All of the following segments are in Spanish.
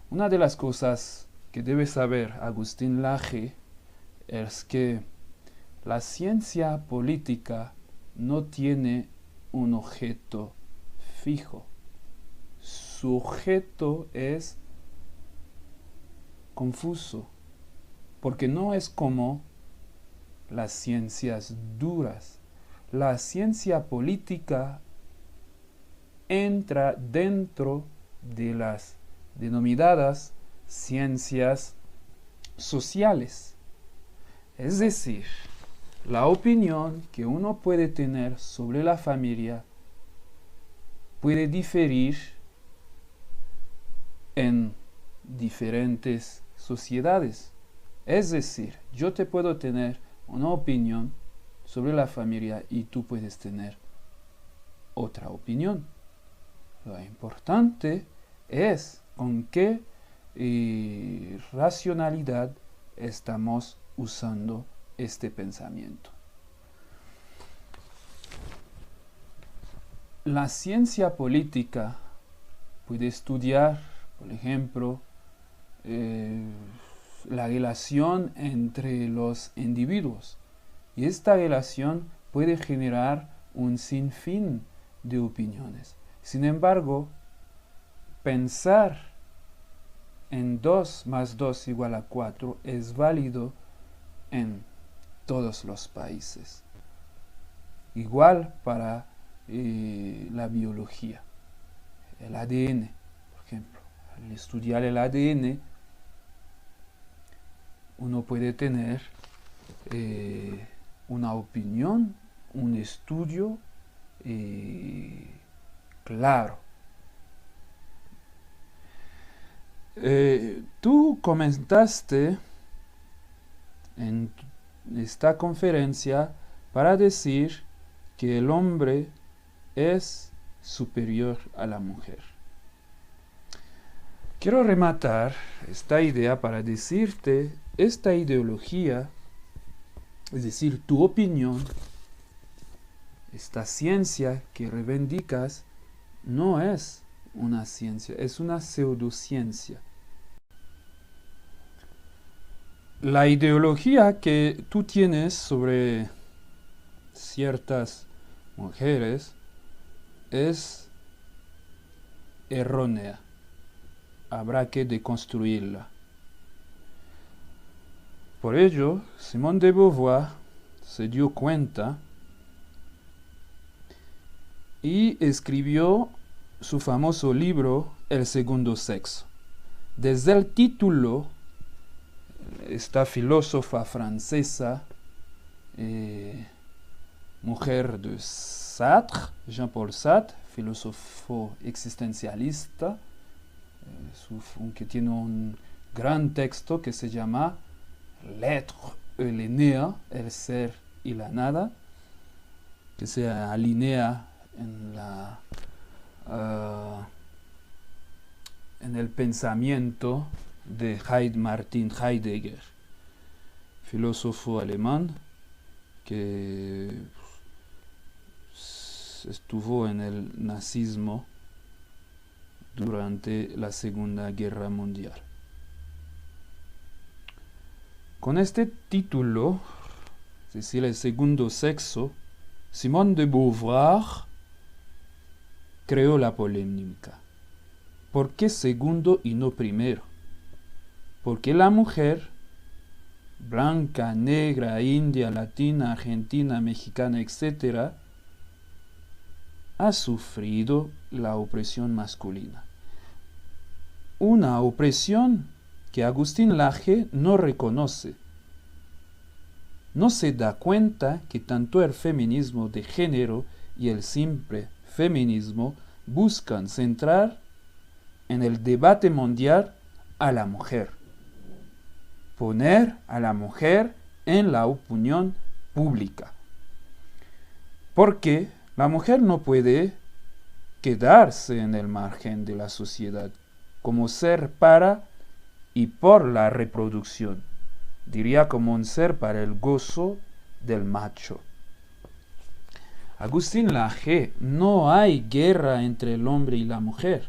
Una de las cosas que debe saber Agustín Laje es que la ciencia política no tiene un objeto fijo. Su objeto es confuso, porque no es como las ciencias duras. La ciencia política entra dentro de las denominadas ciencias sociales. Es decir, la opinión que uno puede tener sobre la familia puede diferir en diferentes sociedades. Es decir, yo te puedo tener una opinión sobre la familia y tú puedes tener otra opinión. Lo importante es con qué racionalidad estamos usando este pensamiento. La ciencia política puede estudiar, por ejemplo, la relación entre los individuos, y esta relación puede generar un sinfín de opiniones. Sin embargo, pensar en 2 más 2 igual a 4 es válido en todos los países. Igual para la biología, el ADN, por ejemplo. Al estudiar el ADN, uno puede tener una opinión, un estudio claro. Tú comentaste en esta conferencia para decir que el hombre es superior a la mujer. Quiero rematar esta idea para decirte, esta ideología, es decir, tu opinión, esta ciencia que reivindicas, no es una ciencia, es una pseudociencia. La ideología que tú tienes sobre ciertas mujeres es errónea. Habrá que deconstruirla. Por ello, Simone de Beauvoir se dio cuenta y escribió su famoso libro El segundo sexo. Desde el título, esta filósofa francesa, mujer de Sartre, Jean-Paul Sartre, filósofo existencialista, que tiene un gran texto que se llama L'être et le néant, el ser y la nada, que se alinea en el pensamiento de Martin Heidegger, filósofo alemán que estuvo en el nazismo durante la Segunda Guerra Mundial. Con este título, es decir, el segundo sexo, Simone de Beauvoir creó la polémica. ¿Por qué segundo y no primero? Porque la mujer, blanca, negra, india, latina, argentina, mexicana, etc., ha sufrido la opresión masculina. Una opresión que Agustín Laje no reconoce. No se da cuenta que tanto el feminismo de género y el simple feminismo buscan centrar en el debate mundial a la mujer. Poner a la mujer en la opinión pública. Porque la mujer no puede quedarse en el margen de la sociedad como ser para y por la reproducción. Diría como un ser para el gozo del macho. Agustín Laje, no hay guerra entre el hombre y la mujer.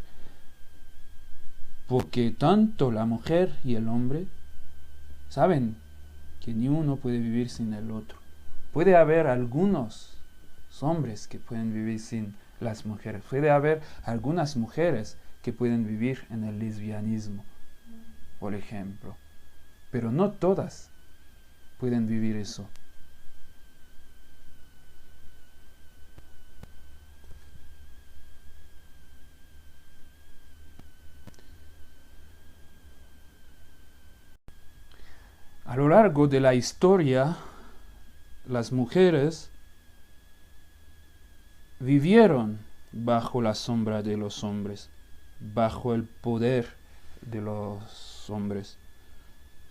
porque tanto la mujer y el hombre saben que ni uno puede vivir sin el otro. Puede haber algunos hombres que pueden vivir sin las mujeres, puede haber algunas mujeres que pueden vivir en el lesbianismo, por ejemplo, pero no todas pueden vivir eso. A lo largo de la historia, las mujeres vivieron bajo la sombra de los hombres, bajo el poder de los hombres.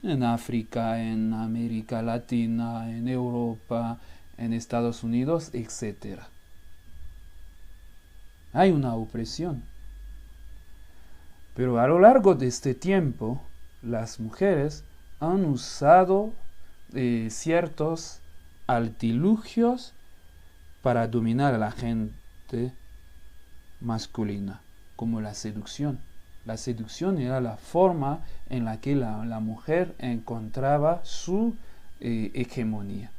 En África, en América Latina, en Europa, en Estados Unidos, etc. Hay una opresión. Pero a lo largo de este tiempo, las mujeres han usado ciertos artilugios para dominar a la gente masculina, como la seducción. La seducción era la forma en la que la mujer encontraba su hegemonía,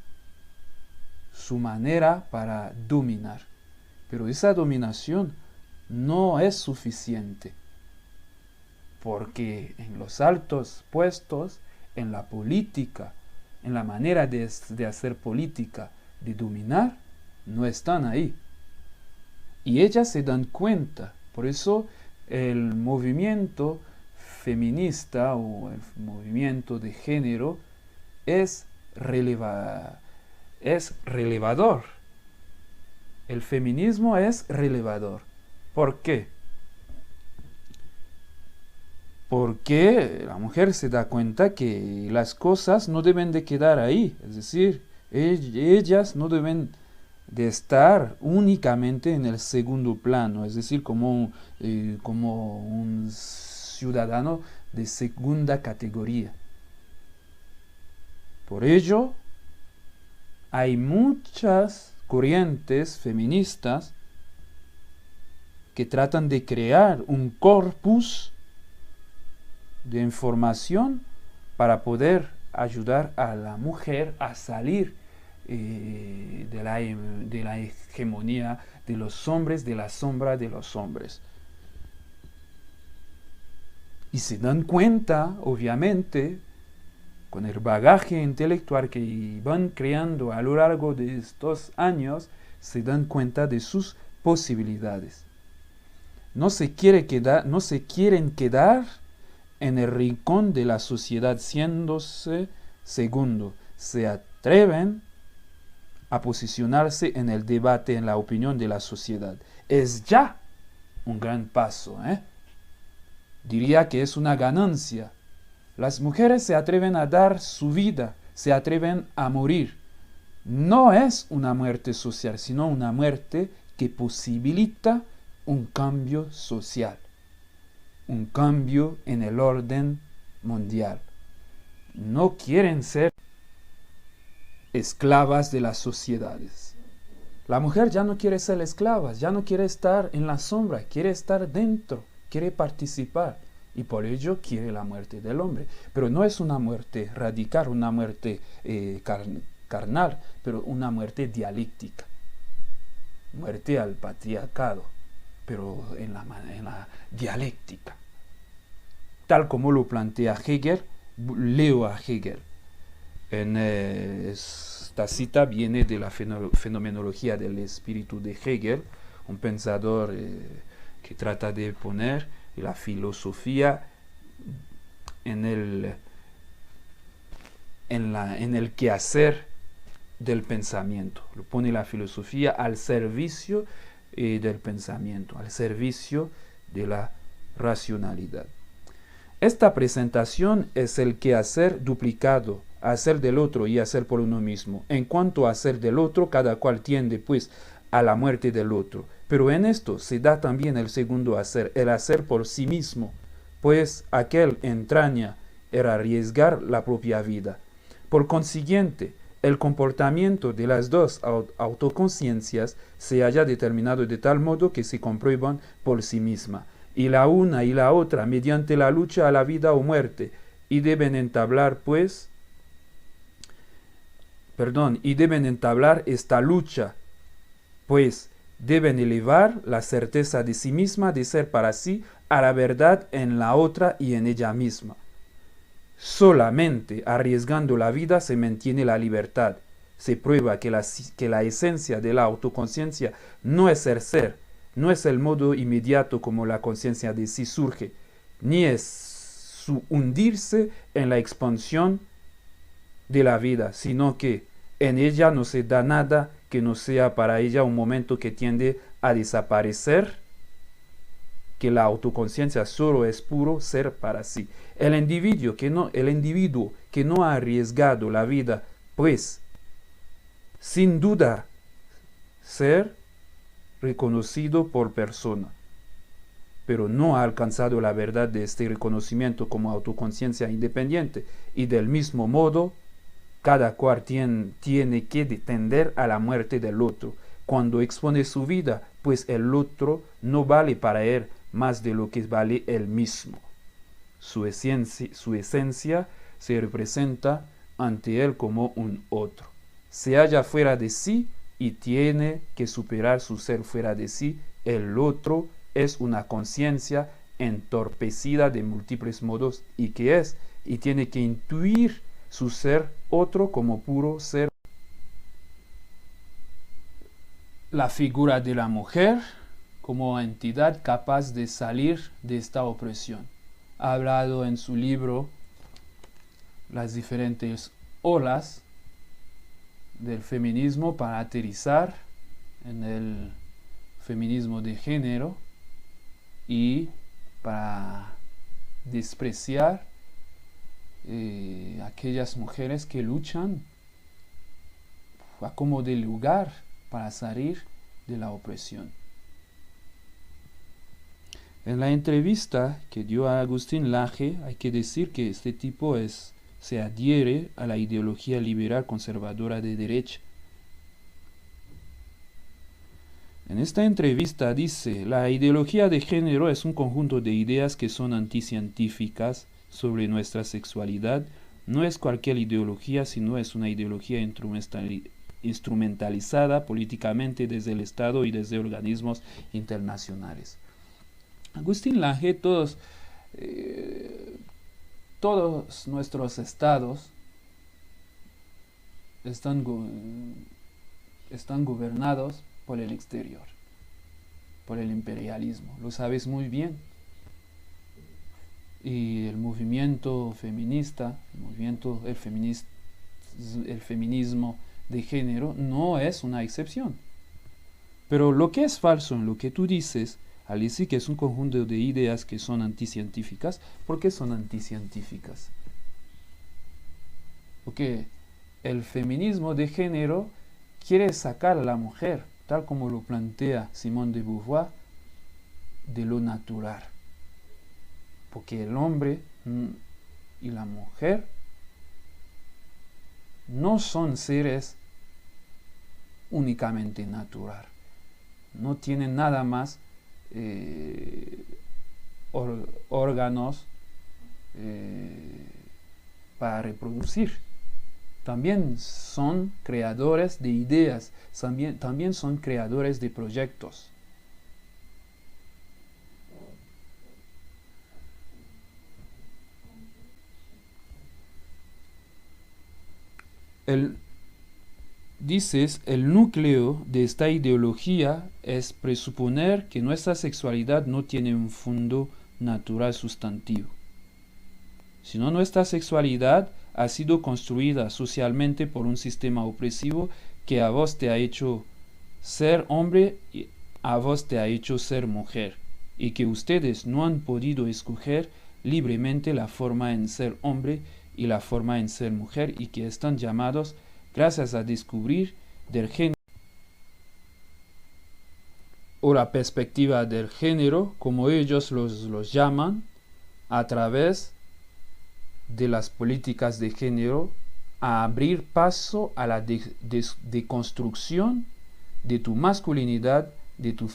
su manera para dominar. Pero esa dominación no es suficiente, porque en los altos puestos, en la política, en la manera de hacer política, de dominar, no están ahí. Y ellas se dan cuenta. Por eso el movimiento feminista o el movimiento de género es relevador. El feminismo es relevador. ¿Por qué? Porque la mujer se da cuenta que las cosas no deben de quedar ahí, es decir, ellas no deben de estar únicamente en el segundo plano, es decir, como un ciudadano de segunda categoría. Por ello, hay muchas corrientes feministas que tratan de crear un corpus de información para poder ayudar a la mujer a salir de la hegemonía de los hombres, de la sombra de los hombres. Y se dan cuenta, obviamente, con el bagaje intelectual que van creando a lo largo de estos años, se dan cuenta de sus posibilidades. No se quieren quedar en el rincón de la sociedad siéndose segundo. Se atreven a posicionarse en el debate, en la opinión de la sociedad. Es ya un gran paso, Diría que es una ganancia. Las mujeres se atreven a dar su vida, se atreven a morir. No es una muerte social, sino una muerte que posibilita un cambio social, un cambio en el orden mundial. No quieren ser esclavas de las sociedades. La mujer ya no quiere ser esclava, ya no quiere estar en la sombra, quiere estar dentro, quiere participar y por ello quiere la muerte del hombre. Pero no es una muerte radical, una muerte carnal, pero una muerte dialéctica. Muerte al patriarcado, pero en la dialéctica. Tal como lo plantea Hegel, leo a Hegel. Esta cita viene de la fenomenología del espíritu de Hegel, un pensador que trata de poner la filosofía en el quehacer del pensamiento. Lo pone la filosofía al servicio del pensamiento, al servicio de la racionalidad. Esta presentación es el quehacer duplicado, hacer del otro y hacer por uno mismo. En cuanto a hacer del otro, cada cual tiende pues a la muerte del otro. Pero en esto se da también el segundo hacer, el hacer por sí mismo, pues aquel entraña el arriesgar la propia vida. Por consiguiente, el comportamiento de las dos autoconciencias se haya determinado de tal modo que se comprueban por sí misma. y la una y la otra mediante la lucha a la vida o muerte, y deben entablar esta lucha, pues deben elevar la certeza de sí misma de ser para sí a la verdad en la otra y en ella misma. Solamente arriesgando la vida se mantiene la libertad. Se prueba que la esencia de la autoconciencia no es el ser, no es el modo inmediato como la conciencia de sí surge, ni es su hundirse en la expansión de la vida, sino que en ella no se da nada que no sea para ella un momento que tiende a desaparecer, que la autoconciencia solo es puro ser para sí. El individuo que no ha arriesgado la vida, pues, sin duda, ser reconocido por persona, pero no ha alcanzado la verdad de este reconocimiento como autoconciencia independiente, y del mismo modo, cada cual tiene que tender a la muerte del otro, cuando expone su vida, pues el otro no vale para él más de lo que vale él mismo. Su esencia se representa ante él como un otro. Se halla fuera de sí y tiene que superar su ser fuera de sí. El otro es una conciencia entorpecida de múltiples modos y tiene que intuir su ser otro como puro ser. La figura de la mujer como entidad capaz de salir de esta opresión. Ha hablado en su libro las diferentes olas del feminismo para aterrizar en el feminismo de género y para despreciar aquellas mujeres que luchan a como de lugar para salir de la opresión. En la entrevista que dio a Agustín Laje, hay que decir que este tipo se adhiere a la ideología liberal conservadora de derecha. En esta entrevista dice: la ideología de género es un conjunto de ideas que son anticientíficas sobre nuestra sexualidad. No es cualquier ideología, sino es una ideología instrumentalizada políticamente desde el Estado y desde organismos internacionales. Agustín Laje, todos nuestros estados están gobernados por el exterior, por el imperialismo. Lo sabes muy bien. Y el movimiento feminista, el feminismo de género no es una excepción. Pero lo que es falso en lo que tú dices, al decir que es un conjunto de ideas que son anticientíficas, ¿por qué son anticientíficas? Porque el feminismo de género quiere sacar a la mujer, tal como lo plantea Simone de Beauvoir, de lo natural. Porque el hombre y la mujer no son seres únicamente natural. No tienen nada más órganos para reproducir. También son creadores de ideas, también son creadores de proyectos. Dices, el núcleo de esta ideología es presuponer que nuestra sexualidad no tiene un fondo natural sustantivo, sino nuestra sexualidad ha sido construida socialmente por un sistema opresivo que a vos te ha hecho ser hombre y a vos te ha hecho ser mujer, y que ustedes no han podido escoger libremente la forma en ser hombre y la forma en ser mujer, y que están llamados, gracias a descubrir del género o la perspectiva del género, como ellos los llaman, a través de las políticas de género, a abrir paso a la deconstrucción de tu masculinidad, de tu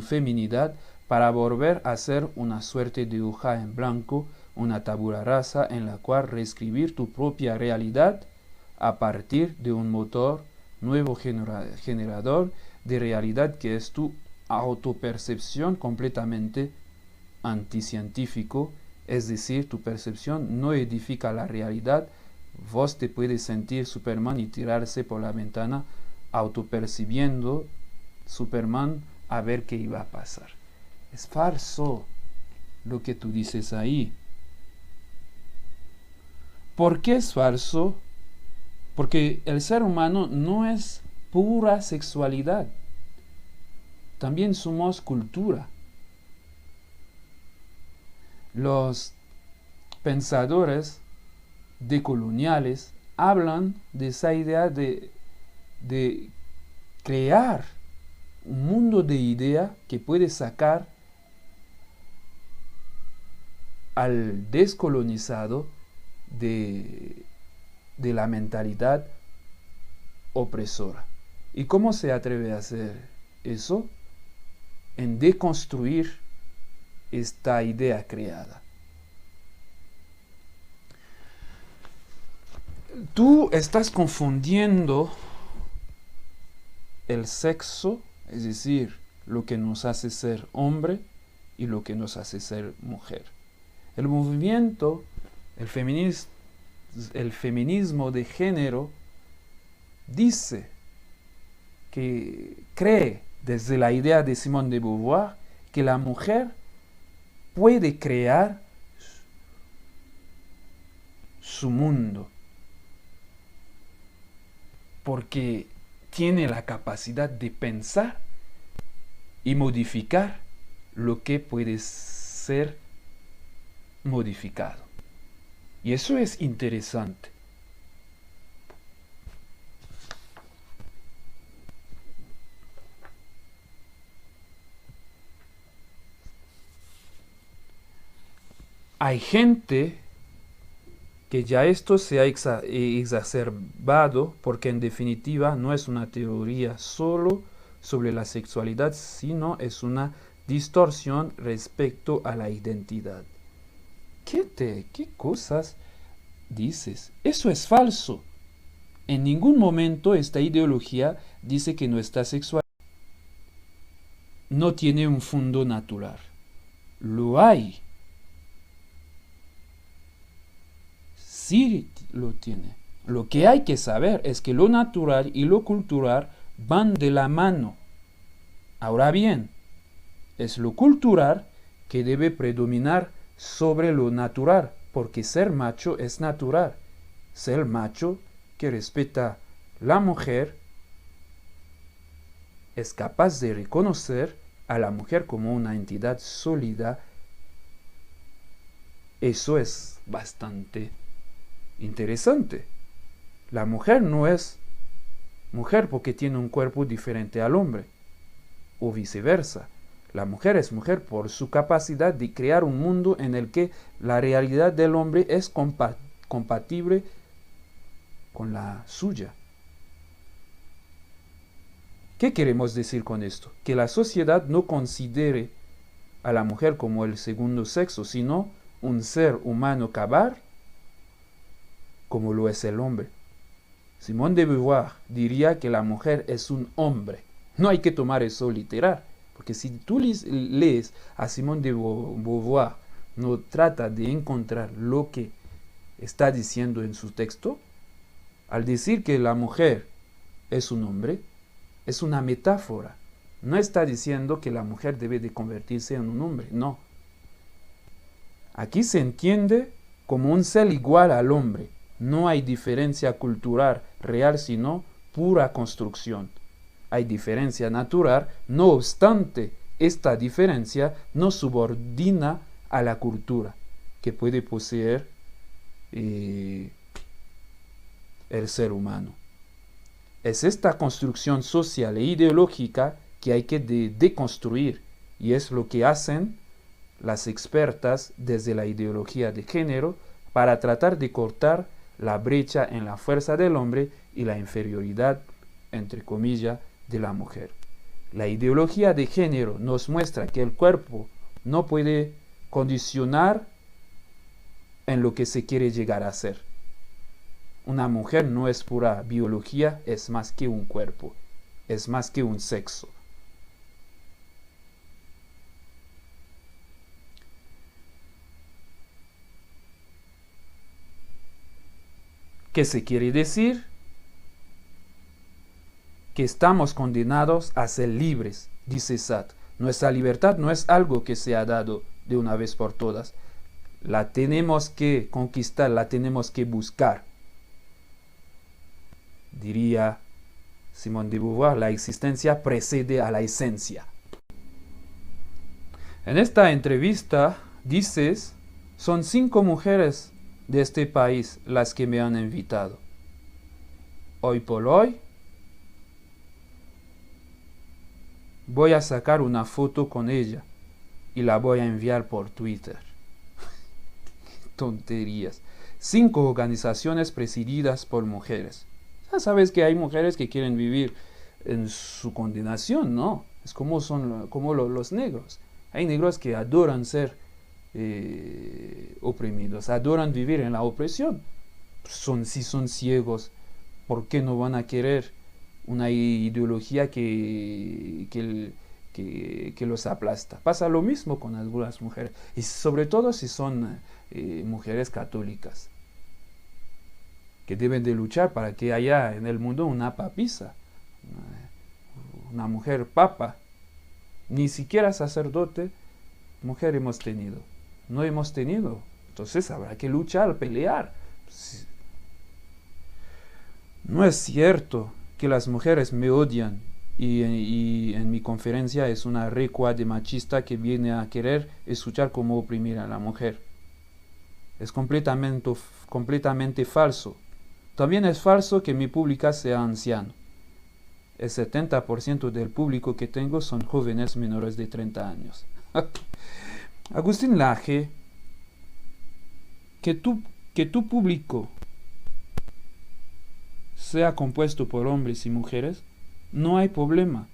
feminidad, para volver a ser una suerte de hoja en blanco, una tabula rasa en la cual reescribir tu propia realidad a partir de un motor nuevo generador de realidad que es tu autopercepción completamente anticientífico, es decir, tu percepción no edifica la realidad. Vos te puedes sentir Superman y tirarse por la ventana autopercibiendo Superman a ver qué iba a pasar. Es falso lo que tú dices ahí. ¿Por qué es falso? Porque el ser humano no es pura sexualidad. También somos cultura. Los pensadores decoloniales hablan de esa idea de crear un mundo de idea que puede sacar al descolonizado de la mentalidad opresora. ¿Y cómo se atreve a hacer eso? En deconstruir esta idea creada. Tú estás confundiendo el sexo, es decir, lo que nos hace ser hombre y lo que nos hace ser mujer. El movimiento, el feminismo de género dice que cree desde la idea de Simone de Beauvoir que la mujer puede crear su mundo porque tiene la capacidad de pensar y modificar lo que puede ser modificado. Y eso es interesante. Hay gente que ya esto se ha exacerbado porque en definitiva no es una teoría solo sobre la sexualidad, sino es una distorsión respecto a la identidad. ¿Qué cosas dices? Eso es falso. En ningún momento esta ideología dice que nuestra sexualidad no tiene un fondo natural. Lo hay. Sí lo tiene. Lo que hay que saber es que lo natural y lo cultural van de la mano. Ahora bien, es lo cultural que debe predominar sobre lo natural, porque ser macho es natural. Ser macho que respeta la mujer es capaz de reconocer a la mujer como una entidad sólida. Eso es bastante interesante. La mujer no es mujer porque tiene un cuerpo diferente al hombre, o viceversa. La mujer es mujer por su capacidad de crear un mundo en el que la realidad del hombre es compatible con la suya. ¿Qué queremos decir con esto? Que la sociedad no considere a la mujer como el segundo sexo, sino un ser humano cabal como lo es el hombre. Simone de Beauvoir diría que la mujer es un hombre. No hay que tomar eso literal, porque si tú lees a Simone de Beauvoir, no trata de encontrar lo que está diciendo en su texto. Al decir que la mujer es un hombre, es una metáfora. No está diciendo que la mujer debe de convertirse en un hombre, no. Aquí se entiende como un ser igual al hombre. No hay diferencia cultural real, sino pura construcción. Hay diferencia natural, no obstante, esta diferencia no subordina a la cultura que puede poseer el ser humano. Es esta construcción social e ideológica que hay que deconstruir, y es lo que hacen las expertas desde la ideología de género para tratar de cortar la brecha en la fuerza del hombre y la inferioridad, entre comillas, de la mujer. La ideología de género nos muestra que el cuerpo no puede condicionar en lo que se quiere llegar a ser. Una mujer no es pura biología, es más que un cuerpo, es más que un sexo. ¿Qué se quiere decir? Que estamos condenados a ser libres, dice Sartre. Nuestra libertad no es algo que se ha dado de una vez por todas. La tenemos que conquistar, la tenemos que buscar. Diría Simone de Beauvoir, la existencia precede a la esencia. En esta entrevista dices, son 5 mujeres de este país las que me han invitado. Hoy por hoy voy a sacar una foto con ella y la voy a enviar por Twitter. Tonterías. 5 organizaciones presididas por mujeres. Ya sabes que hay mujeres que quieren vivir en su condenación, ¿no? Es como los negros. Hay negros que adoran ser oprimidos, adoran vivir en la opresión. Si son ciegos, ¿por qué no van a querer una ideología que los aplasta? Pasa lo mismo con algunas mujeres, y sobre todo si son mujeres católicas, que deben de luchar para que haya en el mundo una papisa, una mujer papa. Ni siquiera sacerdote mujer hemos tenido, no hemos tenido. Entonces habrá que luchar, pelear. No es cierto que las mujeres me odian y en mi conferencia es una recua de machista que viene a querer escuchar cómo oprimir a la mujer. Es completamente falso. También es falso que mi público sea anciano. El 70% del público que tengo son jóvenes menores de 30 años. Agustín Laje, que tu público sea compuesto por hombres y mujeres, no hay problema.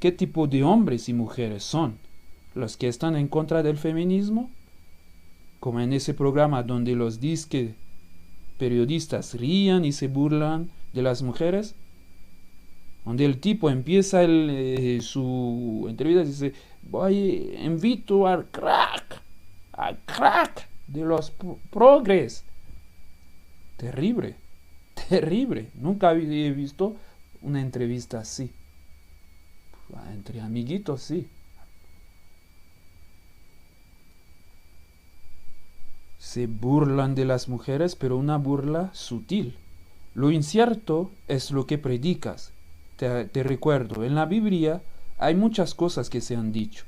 ¿Qué tipo de hombres y mujeres son? ¿Los que están en contra del feminismo? Como en ese programa donde los disque periodistas rían y se burlan de las mujeres, donde el tipo empieza su entrevista y dice, invito al crack de los progres. Terrible, terrible. Nunca he visto una entrevista así. Entre amiguitos, sí. Se burlan de las mujeres, pero una burla sutil. Lo incierto es lo que predicas. Te recuerdo, en la Biblia hay muchas cosas que se han dicho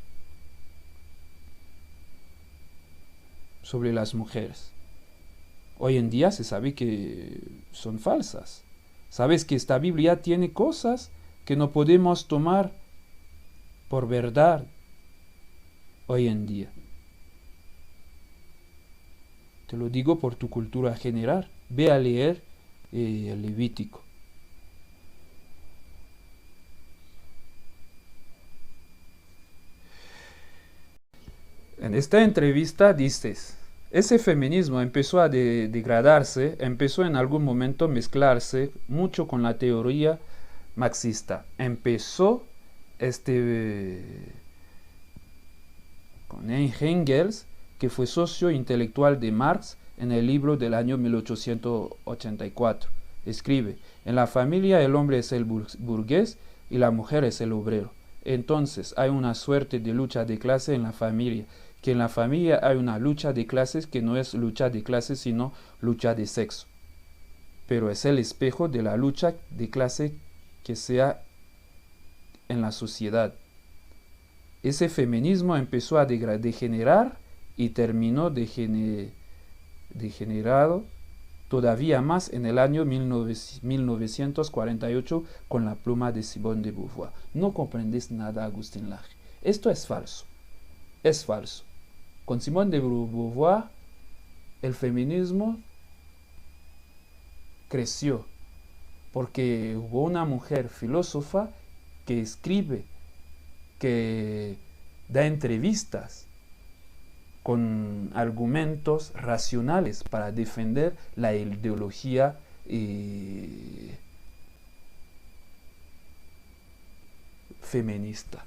sobre las mujeres. Hoy en día se sabe que son falsas. Sabes que esta Biblia tiene cosas que no podemos tomar por verdad hoy en día. Te lo digo por tu cultura general. Ve a leer el Levítico. En esta entrevista dices, ese feminismo empezó a degradarse, empezó en algún momento a mezclarse mucho con la teoría marxista. Empezó con Engels, que fue socio intelectual de Marx en el libro del año 1884. Escribe, en la familia el hombre es el burgués y la mujer es el obrero. Entonces hay una suerte de lucha de clase en la familia, que en la familia hay una lucha de clases que no es lucha de clases sino lucha de sexo. Pero es el espejo de la lucha de clase que sea en la sociedad. Ese feminismo empezó a degenerar y terminó degenerado todavía más en el año 1948 con la pluma de Simone de Beauvoir. No comprendes nada, Agustín Laje. Esto es falso. Es falso. Con Simone de Beauvoir el feminismo creció porque hubo una mujer filósofa que escribe que da entrevistas con argumentos racionales para defender la ideología feminista.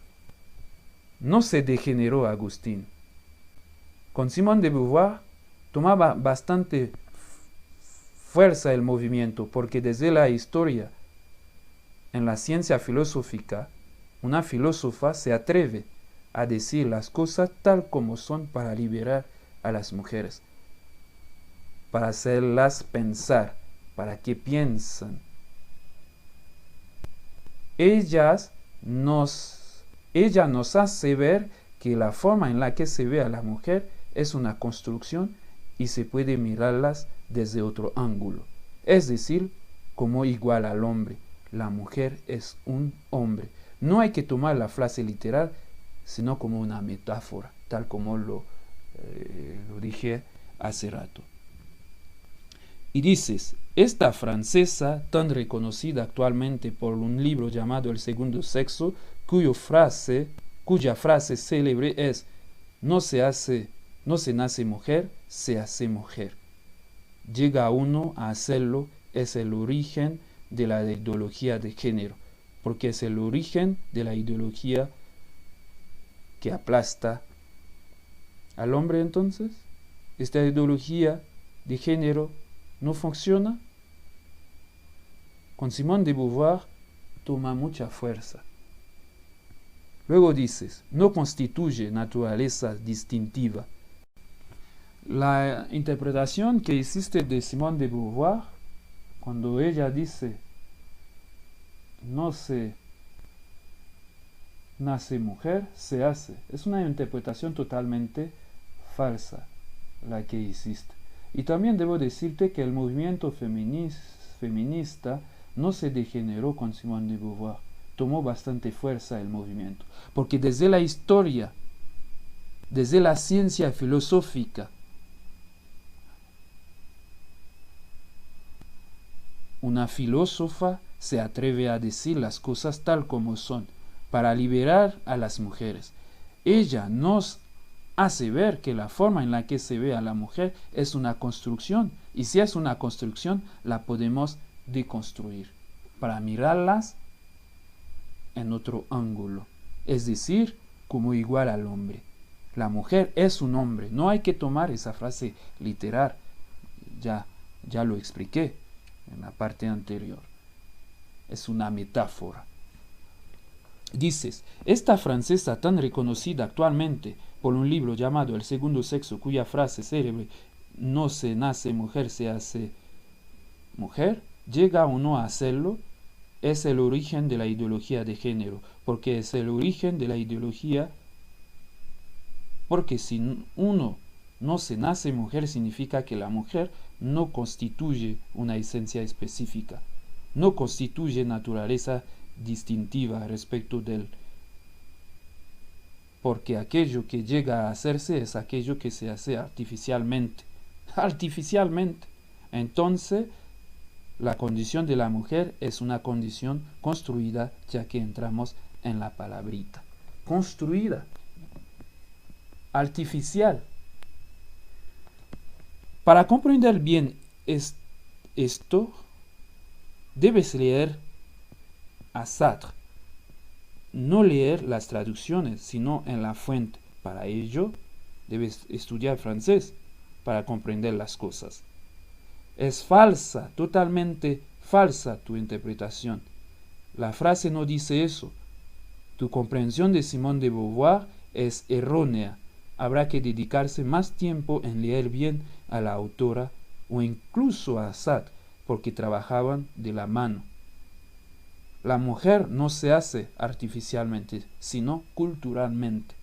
No se degeneró Agustín. Con Simone de Beauvoir tomaba bastante fuerza el movimiento, porque desde la historia, en la ciencia filosófica, una filósofa se atreve a decir las cosas tal como son para liberar a las mujeres, para hacerlas pensar, para que piensen. Ella nos hace ver que la forma en la que se ve a la mujer es una construcción y se puede mirarlas desde otro ángulo, es decir, como igual al hombre. La mujer es un hombre. No hay que tomar la frase literal, sino como una metáfora, tal como lo dije hace rato. Y dices, esta francesa, tan reconocida actualmente por un libro llamado El segundo sexo, cuya frase célebre es, no se nace mujer, se hace mujer. Llega uno a hacerlo, es el origen de la ideología de género, porque es el origen de la ideología que aplasta al hombre. Entonces, esta ideología de género no funciona. Con Simone de Beauvoir toma mucha fuerza. Luego dices, no constituye naturaleza distintiva. La interpretación que hiciste de Simone de Beauvoir, cuando ella dice, no se nace mujer, se hace, es una interpretación totalmente falsa la que hiciste. Y también debo decirte que el movimiento feminista no se degeneró con Simone de Beauvoir, tomó bastante fuerza el movimiento, porque desde la historia, desde la ciencia filosófica, una filósofa se atreve a decir las cosas tal como son, para liberar a las mujeres. Ella nos hace ver que la forma en la que se ve a la mujer es una construcción, y si es una construcción, la podemos deconstruir, para mirarlas en otro ángulo, es decir, como igual al hombre. La mujer es un hombre, no hay que tomar esa frase literal, ya lo expliqué en la parte anterior, es una metáfora. Dices, esta francesa tan reconocida actualmente por un libro llamado El segundo sexo, cuya frase célebre, no se nace mujer, se hace mujer, llega o no a hacerlo, es el origen de la ideología de género, porque es el origen de la ideología, porque si uno no se nace mujer, significa que la mujer no constituye una esencia específica, no constituye naturaleza distintiva respecto del, porque aquello que llega a hacerse es aquello que se hace artificialmente. Entonces, la condición de la mujer es una condición construida, ya que entramos en la palabrita. Construida, artificial. Para comprender bien esto, debes leer a Sartre. No leer las traducciones, sino en la fuente. Para ello, debes estudiar francés para comprender las cosas. Es falsa, totalmente falsa tu interpretación. La frase no dice eso. Tu comprensión de Simone de Beauvoir es errónea. Habrá que dedicarse más tiempo en leer bien a la autora o incluso a Sartre, porque trabajaban de la mano. La mujer no se hace artificialmente, sino culturalmente.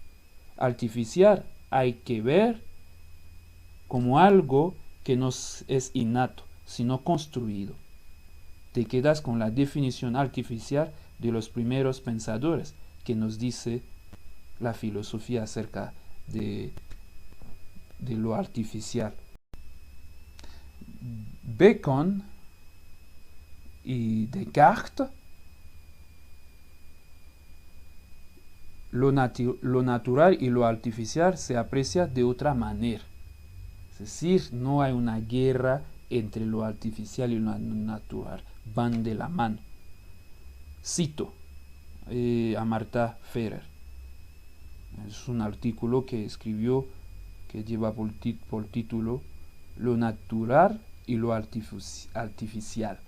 Artificial hay que ver como algo que no es innato, sino construido. Te quedas con la definición artificial de los primeros pensadores que nos dice la filosofía acerca de lo artificial. Bacon y Descartes lo natural y lo artificial se aprecia de otra manera. Es decir, no hay una guerra entre lo artificial y lo natural, van de la mano. Cito a Marta Ferrer. Es un artículo que escribió que lleva por título Lo natural y lo artificial.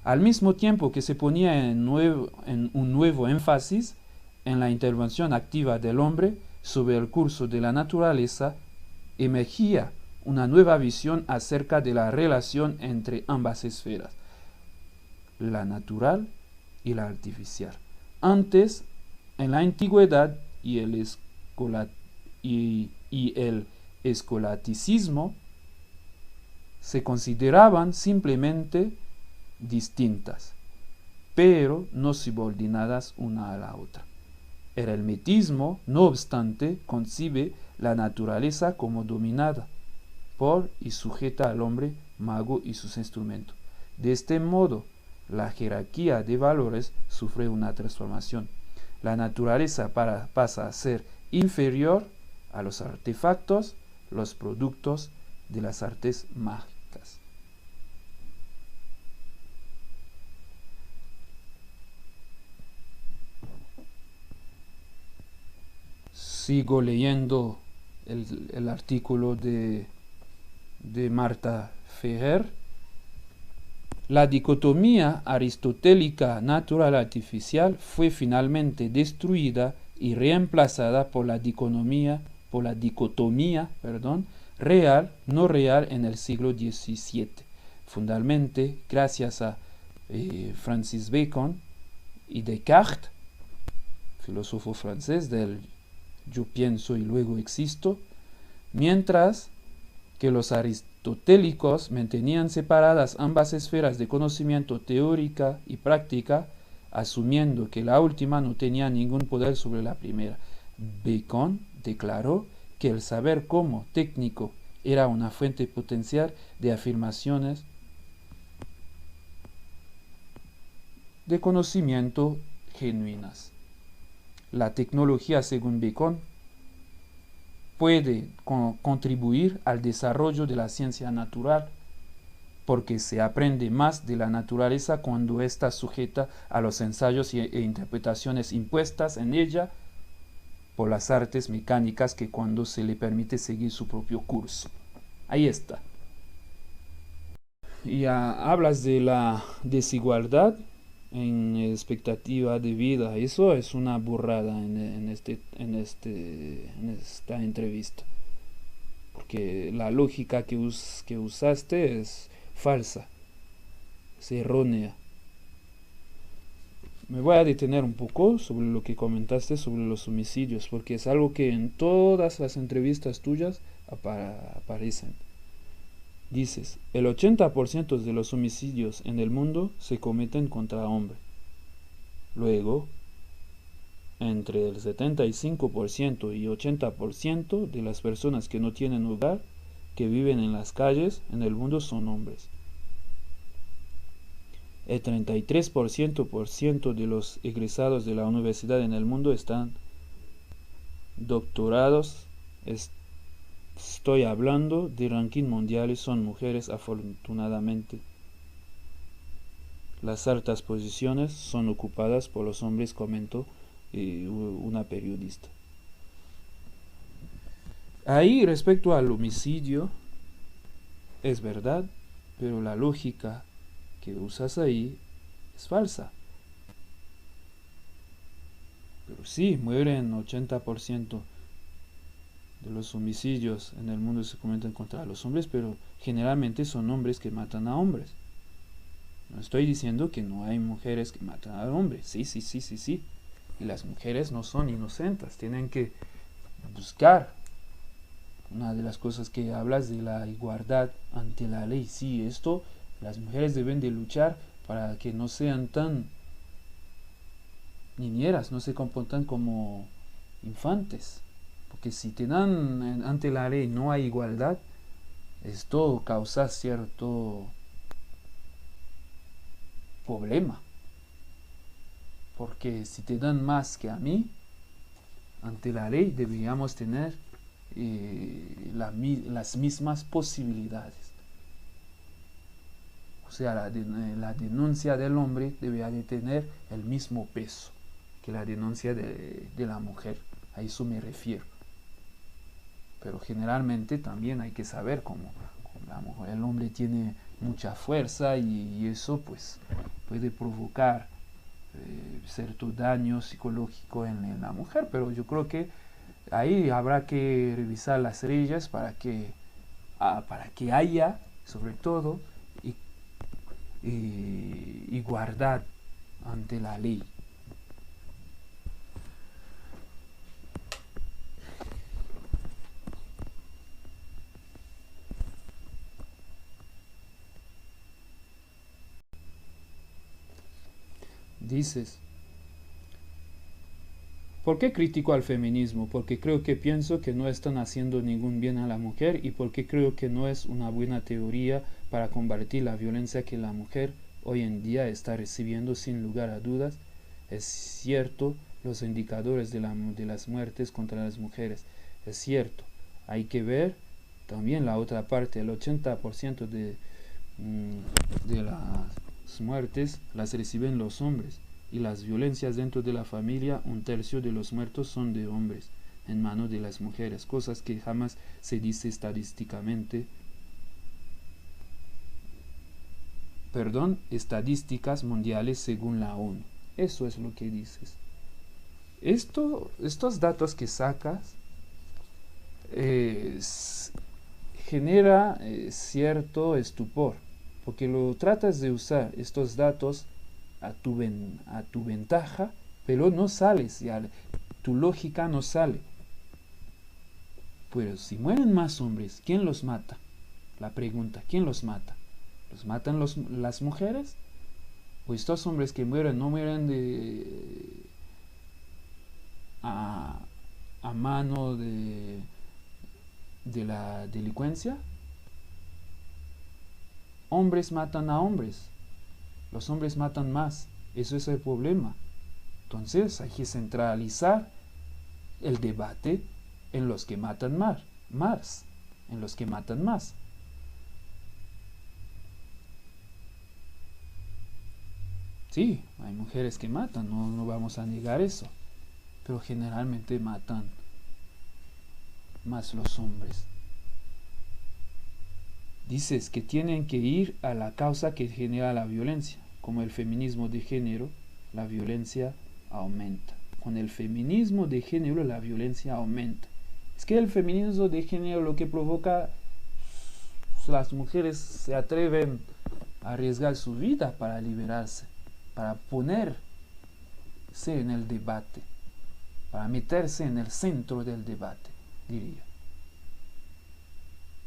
Al mismo tiempo que se ponía en un nuevo énfasis en la intervención activa del hombre sobre el curso de la naturaleza, emergía una nueva visión acerca de la relación entre ambas esferas, la natural y la artificial. Antes, en la antigüedad y el escolasticismo se consideraban simplemente distintas, pero no subordinadas una a la otra. El hermetismo, no obstante, concibe la naturaleza como dominada por y sujeta al hombre mago y sus instrumentos. De este modo, la jerarquía de valores sufre una transformación. La naturaleza pasa a ser inferior a los artefactos, los productos de las artes mágicas. Sigo leyendo el artículo de Marta Ferrer. La dicotomía aristotélica natural-artificial fue finalmente destruida y reemplazada por la dicotomía real-no real en el siglo XVII, fundamentalmente gracias a Francis Bacon y Descartes, filósofo francés del yo pienso y luego existo, mientras que los aristotélicos mantenían separadas ambas esferas de conocimiento teórica y práctica, asumiendo que la última no tenía ningún poder sobre la primera. Bacon declaró que el saber como técnico era una fuente potencial de afirmaciones de conocimiento genuinas. La tecnología, según Bacon, puede contribuir al desarrollo de la ciencia natural, porque se aprende más de la naturaleza cuando está sujeta a los ensayos e interpretaciones impuestas en ella por las artes mecánicas que cuando se le permite seguir su propio curso. Ahí está. Y hablas de la desigualdad en expectativa de vida. Eso es una burrada en esta entrevista, porque la lógica que usaste es falsa, es errónea. Me voy a detener un poco sobre lo que comentaste sobre los homicidios, porque es algo que en todas las entrevistas tuyas aparecen. Dices, el 80% de los homicidios en el mundo se cometen contra hombres. Luego, entre el 75% y 80% de las personas que no tienen hogar, que viven en las calles en el mundo son hombres. El 33% de los egresados de la universidad en el mundo están doctorados. Estoy hablando de ranking mundiales, son mujeres afortunadamente. Las altas posiciones son ocupadas por los hombres, comentó una periodista. Ahí, respecto al homicidio, es verdad, pero la lógica que usas ahí es falsa. Pero sí, mueren 80% de los homicidios en el mundo se cometen contra los hombres, pero generalmente son hombres que matan a hombres. No estoy diciendo que no hay mujeres que matan a hombres. Sí. Y las mujeres no son inocentes, tienen que buscar. Una de las cosas que hablas de la igualdad ante la ley. Sí, esto, las mujeres deben de luchar para que no sean tan niñeras, no se comportan como infantes. Porque si te dan ante la ley no hay igualdad, esto causa cierto problema. Porque si te dan más que a mí, ante la ley deberíamos tener las mismas posibilidades. O sea, la denuncia del hombre debería de tener el mismo peso que la denuncia de la mujer. A eso me refiero. Pero generalmente también hay que saber cómo el hombre tiene mucha fuerza y eso pues puede provocar cierto daño psicológico en la mujer. Pero yo creo que ahí habrá que revisar las leyes para que haya, sobre todo, igualdad ante la ley. Dices, ¿por qué critico al feminismo? Porque pienso que no están haciendo ningún bien a la mujer y porque creo que no es una buena teoría para combatir la violencia que la mujer hoy en día está recibiendo sin lugar a dudas. Es cierto, los indicadores de las muertes contra las mujeres. Es cierto, hay que ver también la otra parte. El 80% de las muertes las reciben los hombres, y las violencias dentro de la familia, 1/3 de los muertos son de hombres en manos de las mujeres, cosas que jamás se dice estadísticamente. Estadísticas mundiales según la ONU. Eso es lo que dices. Estos datos que sacas genera cierto estupor, porque lo tratas de usar estos datos a tu ventaja, pero no sales, ya, tu lógica no sale. Pero si mueren más hombres, ¿quién los mata? La pregunta, ¿quién los mata? ¿Los matan las mujeres? ¿O estos hombres que mueren no mueren a mano de la delincuencia? Hombres matan a hombres. Los hombres matan más. Eso es el problema. Entonces hay que centralizar el debate en los que matan más. En los que matan más. Sí, hay mujeres que matan, no vamos a negar eso. Pero generalmente matan más los hombres. Dices que tienen que ir a la causa que genera la violencia. Como el feminismo de género, la violencia aumenta. Con el feminismo de género la violencia aumenta. Es que el feminismo de género lo que provoca, las mujeres se atreven a arriesgar su vida para liberarse, para ponerse en el debate, para meterse en el centro del debate, diría.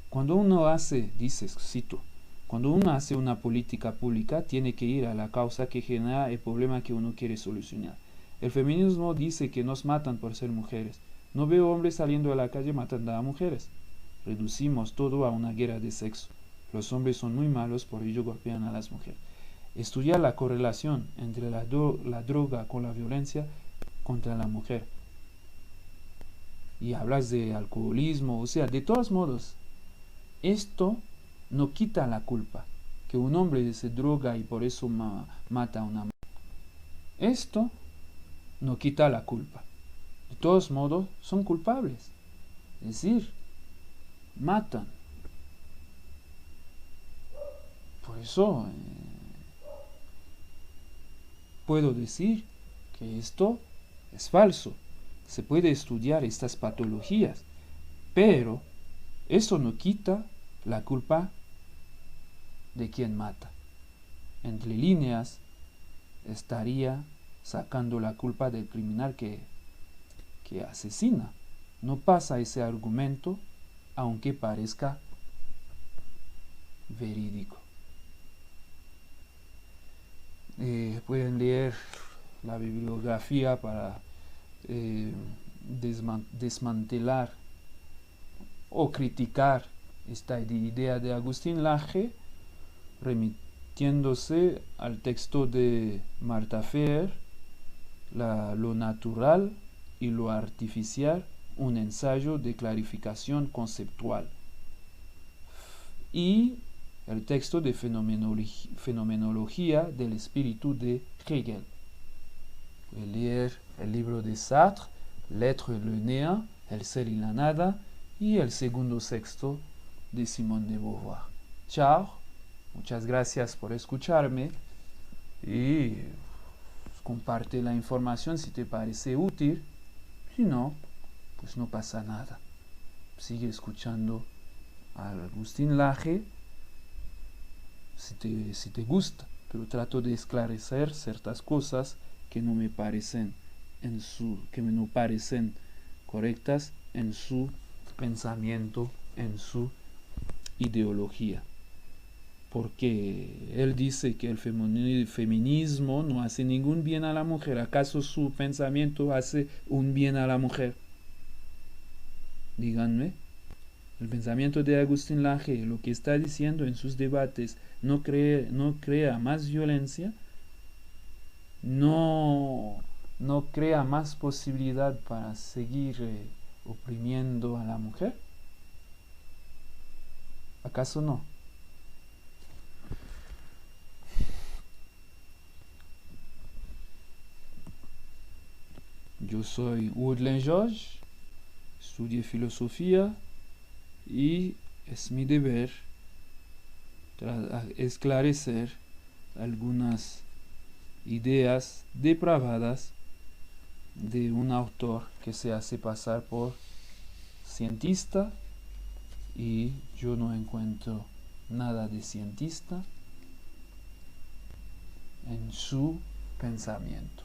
Cuando uno hace, dices, cito, cuando uno hace una política pública, tiene que ir a la causa que genera el problema que uno quiere solucionar. El feminismo dice que nos matan por ser mujeres. No veo hombres saliendo a la calle matando a mujeres. Reducimos todo a una guerra de sexo. Los hombres son muy malos, por ello golpean a las mujeres. Estudiar la correlación entre la droga con la violencia contra la mujer. Y hablas de alcoholismo, o sea, de todos modos, esto no quita la culpa, que un hombre se droga y por eso mata a una mujer. Esto no quita la culpa. De todos modos, son culpables. Es decir, matan. Por eso puedo decir que esto es falso. Se puede estudiar estas patologías, pero eso no quita la culpa de quien mata. Entre líneas, estaría sacando la culpa del criminal que asesina. No pasa ese argumento, aunque parezca verídico. Pueden leer la bibliografía para desmantelar o criticar esta idea de Agustín Laje, remitiéndose al texto de Marta Feer, Lo natural y lo artificial, un ensayo de clarificación conceptual. Y el texto de fenomenología del espíritu de Hegel. Voy a leer el libro de Sartre, L'être et le néant, El ser y la nada, y el segundo sexto de Simone de Beauvoir. Chao, muchas gracias por escucharme y comparte la información si te parece útil. Si no, pues no pasa nada. Sigue escuchando a Agustín Laje si te gusta, pero trato de esclarecer ciertas cosas que no me parecen correctas en su pensamiento, en su ideología. Porque él dice que el feminismo no hace ningún bien a la mujer. ¿Acaso su pensamiento hace un bien a la mujer? Díganme. El pensamiento de Agustín Laje, lo que está diciendo en sus debates, no crea más violencia, no crea más posibilidad para seguir oprimiendo a la mujer. ¿Acaso no? Yo soy Woodland George, estudié filosofía y es mi deber esclarecer algunas ideas depravadas de un autor que se hace pasar por cientista y yo no encuentro nada de cientista en su pensamiento.